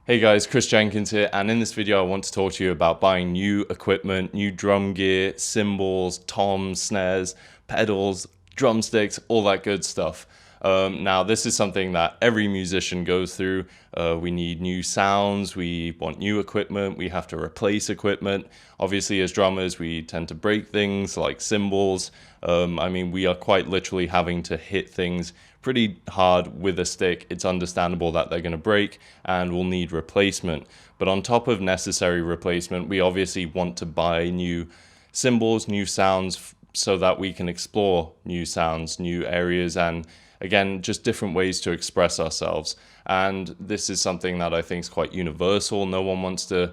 Hey guys, Chris Jenkins here, and in this video I want to talk to you about buying new equipment, new drum gear, cymbals, toms, snares, pedals, drumsticks, all that good stuff. Now this is something that every musician goes through. We need new sounds, we want new equipment, we have to replace equipment. Obviously as drummers we tend to break things like cymbals. We are quite literally having to hit things pretty hard with a stick. It's understandable that they're going to break and we'll need replacement. But on top of necessary replacement, we obviously want to buy new cymbals, new sounds, so that we can explore new sounds, new areas, and again, just different ways to express ourselves. And this is something that I think is quite universal. No one wants to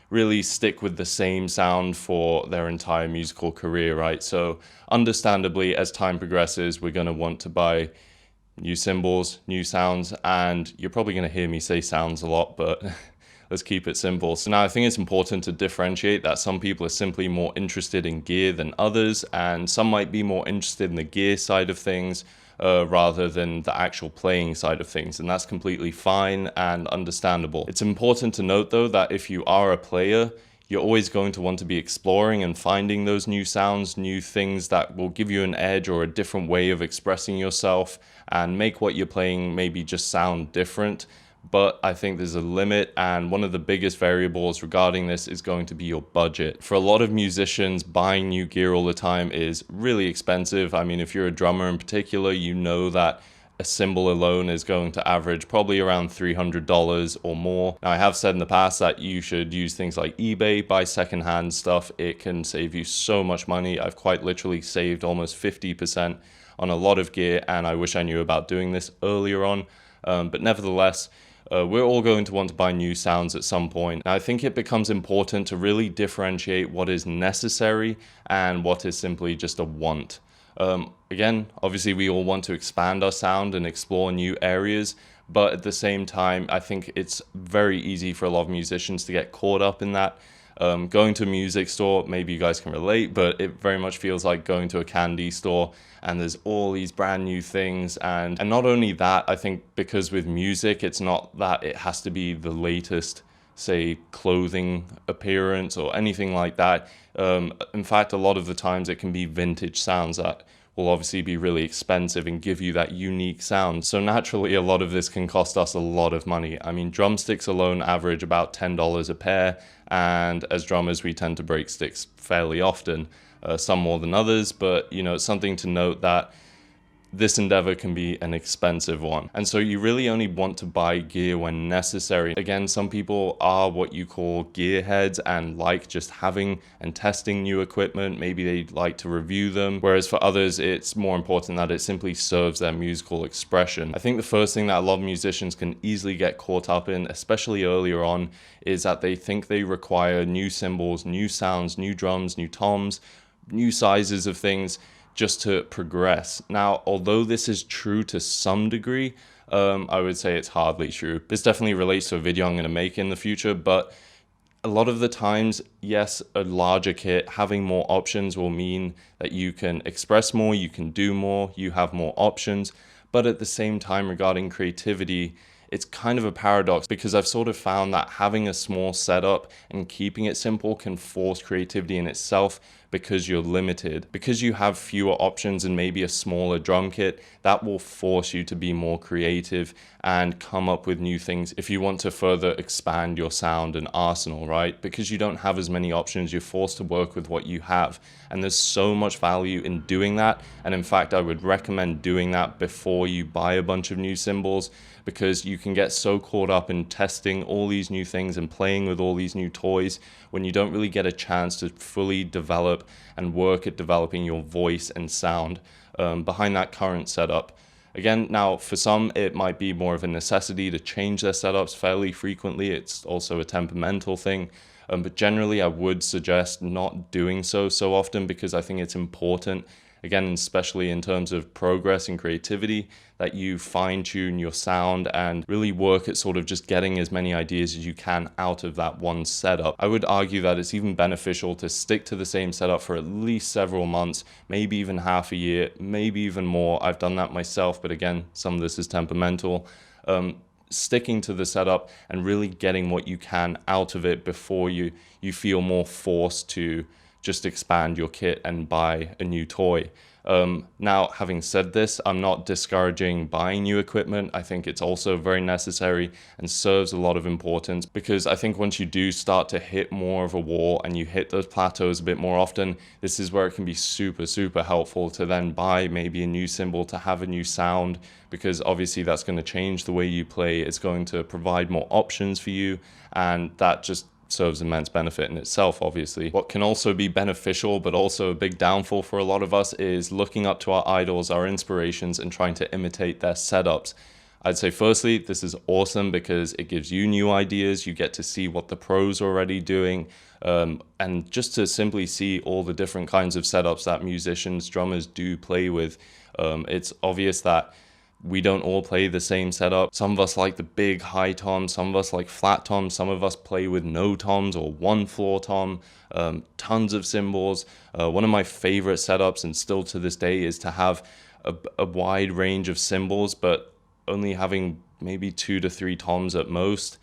really stick with the same sound for their entire musical career, right? So understandably, as time progresses, we're going to want to buy new cymbals, new sounds, and you're probably going to hear me say sounds a lot, but let's keep it simple. So now I think it's important to differentiate that some people are simply more interested in gear than others, and some might be more interested in the gear side of things rather than the actual playing side of things, and that's completely fine and understandable. It's important to note though that if you are a player, you're always going to want to be exploring and finding those new sounds, new things that will give you an edge or a different way of expressing yourself and make what you're playing maybe just sound different. But I think there's a limit, and one of the biggest variables regarding this is going to be your budget. For a lot of musicians, buying new gear all the time is really expensive. I mean, if you're a drummer in particular, you know that a cymbal alone is going to average probably around $300 or more. Now, I have said in the past that you should use things like eBay, buy secondhand stuff. It can save you so much money. I've quite literally saved almost 50% on a lot of gear, and I wish I knew about doing this earlier on. But nevertheless, we're all going to want to buy new sounds at some point. Now, I think it becomes important to really differentiate what is necessary and what is simply just a want. Again, obviously we all want to expand our sound and explore new areas, but at the same time, I think it's very easy for a lot of musicians to get caught up in that. Going to a music store, maybe you guys can relate, but it very much feels like going to a candy store and there's all these brand new things. And not only that, I think because with music, it's not that it has to be the latest, say, clothing appearance or anything like that. In fact, a lot of the times it can be vintage sounds that will obviously be really expensive and give you that unique sound. So naturally, a lot of this can cost us a lot of money. I mean, drumsticks alone average about $10 a pair, and as drummers, we tend to break sticks fairly often, some more than others, but you know, it's something to note that this endeavor can be an expensive one. And so you really only want to buy gear when necessary. Again, some people are what you call gearheads and like just having and testing new equipment. Maybe they like to review them. Whereas for others, it's more important that it simply serves their musical expression. I think the first thing that a lot of musicians can easily get caught up in, especially earlier on, is that they think they require new cymbals, new sounds, new drums, new toms, new sizes of things, just to progress. Now, although this is true to some degree, I would say it's hardly true. This definitely relates to a video I'm going to make in the future, but a lot of the times, yes, a larger kit, having more options will mean that you can express more, you can do more, you have more options. But at the same time, regarding creativity, it's kind of a paradox because I've sort of found that having a small setup and keeping it simple can force creativity in itself because you're limited. Because you have fewer options and maybe a smaller drum kit, that will force you to be more creative and come up with new things if you want to further expand your sound and arsenal, right? Because you don't have as many options, you're forced to work with what you have. And there's so much value in doing that. And in fact, I would recommend doing that before you buy a bunch of new cymbals, because you can get so caught up in testing all these new things and playing with all these new toys when you don't really get a chance to fully develop and work at developing your voice and sound behind that current setup. Again, now for some it might be more of a necessity to change their setups fairly frequently. It's also a temperamental thing. But generally I would suggest not doing so often, because I think it's important, again, especially in terms of progress and creativity, that you fine-tune your sound and really work at sort of just getting as many ideas as you can out of that one setup. I would argue that it's even beneficial to stick to the same setup for at least several months, maybe even half a year, maybe even more. I've done that myself, but again, some of this is temperamental. sticking to the setup and really getting what you can out of it before you feel more forced to just expand your kit and buy a new toy. Now, having said this, I'm not discouraging buying new equipment. I think it's also very necessary and serves a lot of importance, because I think once you do start to hit more of a wall and you hit those plateaus a bit more often, this is where it can be super, super helpful to then buy maybe a new cymbal to have a new sound, because obviously that's going to change the way you play. It's going to provide more options for you, and that just serves immense benefit in itself, obviously. What can also be beneficial, but also a big downfall for a lot of us, is looking up to our idols, our inspirations, and trying to imitate their setups. I'd say firstly, this is awesome because it gives you new ideas. You get to see what the pros are already doing, and just to simply see all the different kinds of setups that musicians, drummers do play with. It's obvious that we don't all play the same setup. Some of us like the big high toms, some of us like flat toms, some of us play with no toms or one floor tom, tons of cymbals. One of my favorite setups, and still to this day, is to have a wide range of cymbals, but only having maybe 2 to 3 toms at most,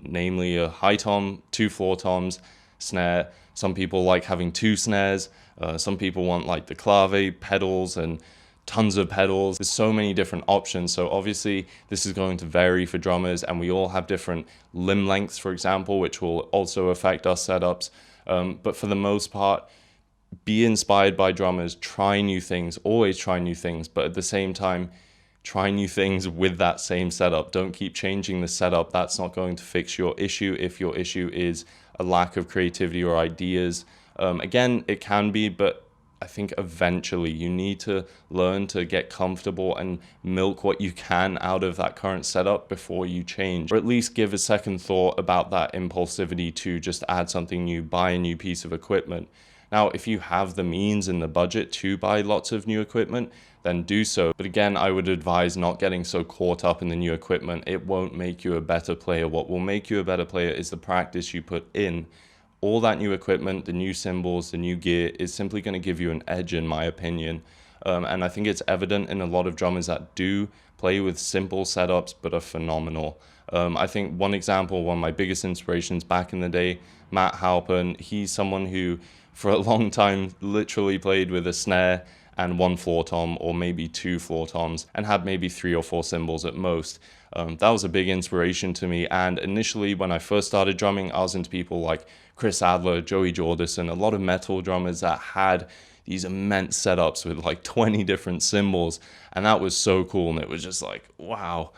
namely a high tom, 2 floor toms, snare. Some people like having 2 snares. Some people want like the clave, pedals, and tons of pedals. There's so many different options. So obviously this is going to vary for drummers, and we all have different limb lengths, for example, which will also affect our setups. But for the most part, be inspired by drummers, try new things, always try new things, but at the same time, try new things with that same setup. Don't keep changing the setup. That's not going to fix your issue if your issue is a lack of creativity or ideas. Again, it can be, but I think eventually you need to learn to get comfortable and milk what you can out of that current setup before you change, or at least give a second thought about that impulsivity to just add something new, buy a new piece of equipment. Now, if you have the means and the budget to buy lots of new equipment, then do so. But again, I would advise not getting so caught up in the new equipment. It won't make you a better player. What will make you a better player is the practice you put in. All that new equipment, the new cymbals, the new gear is simply going to give you an edge, in my opinion. And I think it's evident in a lot of drummers that do play with simple setups but are phenomenal. I think one example, one of my biggest inspirations back in the day, Matt Halpern, he's someone who for a long time literally played with a snare and 1 floor tom, or maybe 2 floor toms, and had maybe 3 or 4 cymbals at most. That was a big inspiration to me, and initially when I first started drumming, I was into people like Chris Adler, Joey Jordison, a lot of metal drummers that had these immense setups with like 20 different cymbals, and that was so cool, and it was just like, wow.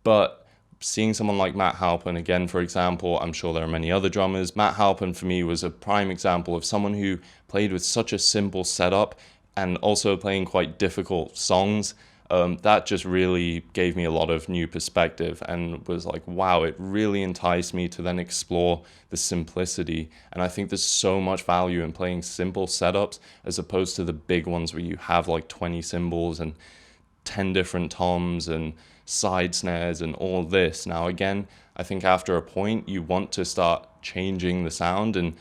But seeing someone like Matt Halpern, again, for example, I'm sure there are many other drummers. Matt Halpern for me was a prime example of someone who played with such a simple setup and also playing quite difficult songs. That just really gave me a lot of new perspective, and was like, wow, it really enticed me to then explore the simplicity. And I think there's so much value in playing simple setups as opposed to the big ones where you have like 20 cymbals and 10 different toms and side snares and all this. Now again, I think after a point you want to start changing the sound and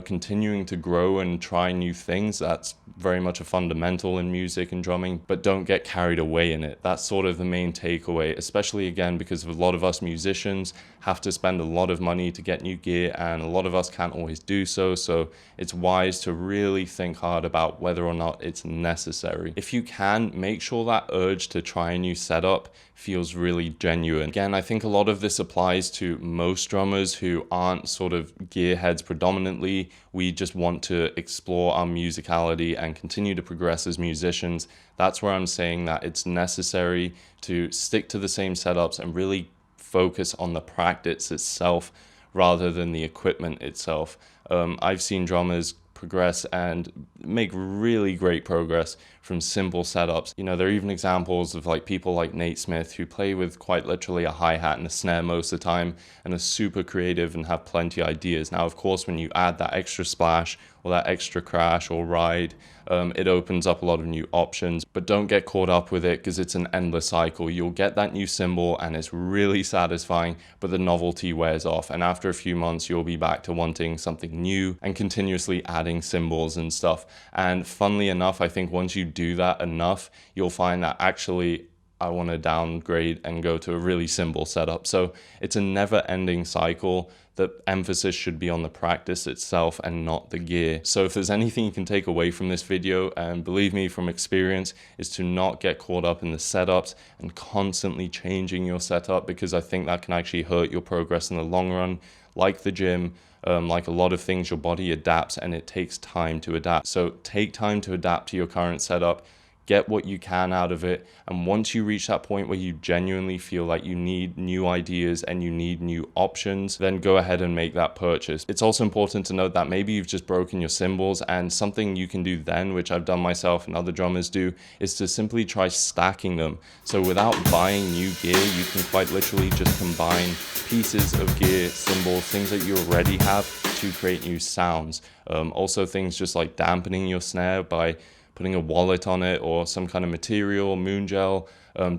continuing to grow and try new things. That's very much a fundamental in music and drumming, but don't get carried away in it. That's sort of the main takeaway, especially again because a lot of us musicians have to spend a lot of money to get new gear, and a lot of us can't always do so. So it's wise to really think hard about whether or not it's necessary. If you can, make sure that urge to try a new setup feels really genuine. Again, I think a lot of this applies to most drummers who aren't sort of gearheads predominantly. We just want to explore our musicality and continue to progress as musicians. That's where I'm saying that it's necessary to stick to the same setups and really focus on the practice itself rather than the equipment itself. I've seen drummers progress and make really great progress from simple setups. There are even examples of like people like Nate Smith who play with quite literally a hi-hat and a snare most of the time and are super creative and have plenty of ideas. Now, of course, when you add that extra splash or that extra crash or ride, it opens up a lot of new options, but don't get caught up with it because it's an endless cycle. You'll get that new cymbal and it's really satisfying, but the novelty wears off, and after a few months you'll be back to wanting something new and continuously adding cymbals and stuff. And funnily enough, I think once you do that enough, you'll find that actually I want to downgrade and go to a really cymbal setup. So it's a never-ending cycle. The emphasis should be on the practice itself and not the gear. So if there's anything you can take away from this video, and believe me from experience, is to not get caught up in the setups and constantly changing your setup, because I think that can actually hurt your progress in the long run. Like the gym, like a lot of things, your body adapts and it takes time to adapt. So take time to adapt to your current setup. Get what you can out of it, and once you reach that point where you genuinely feel like you need new ideas and you need new options, then go ahead and make that purchase. It's also important to note that maybe you've just broken your cymbals, and something you can do then, which I've done myself and other drummers do, is to simply try stacking them. So without buying new gear, you can quite literally just combine pieces of gear, cymbals, things that you already have to create new sounds. Also things just like dampening your snare by putting a wallet on it or some kind of material, moon gel,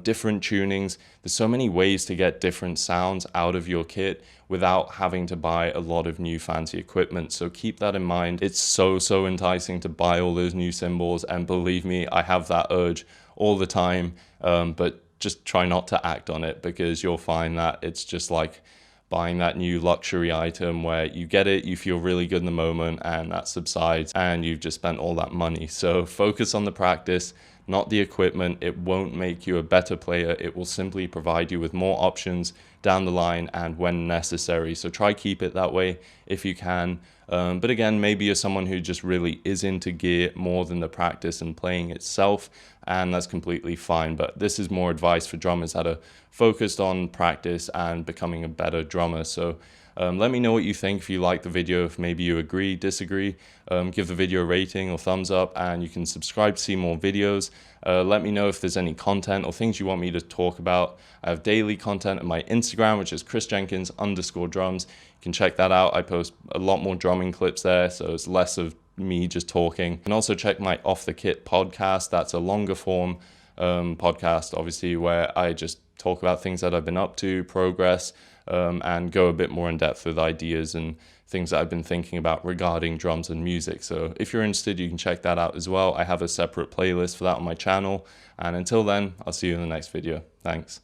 different tunings. There's so many ways to get different sounds out of your kit without having to buy a lot of new fancy equipment. So keep that in mind. It's so enticing to buy all those new cymbals, and believe me, I have that urge all the time, but just try not to act on it, because you'll find that it's just like buying that new luxury item where you get it, you feel really good in the moment, and that subsides and you've just spent all that money. So focus on the practice, not the equipment. It won't make you a better player. It will simply provide you with more options down the line and when necessary. So try keep it that way if you can. But again, maybe you're someone who just really is into gear more than the practice and playing itself, and that's completely fine. But this is more advice for drummers that are focused on practice and becoming a better drummer. So let me know what you think. If you like the video, if maybe you agree, disagree, give the video a rating or thumbs up, and you can subscribe to see more videos. Let me know if there's any content or things you want me to talk about. I have daily content on my Instagram, which is chrisjenkinsdrums. You can check that out. I post a lot more drumming clips there, so it's less of me just talking. You can also check my Off the Kit podcast. That's a longer form podcast, obviously, where I just talk about things that I've been up to, progress, and go a bit more in depth with ideas and things that I've been thinking about regarding drums and music. So if you're interested, you can check that out as well. I have a separate playlist for that on my channel. And until then, I'll see you in the next video. Thanks.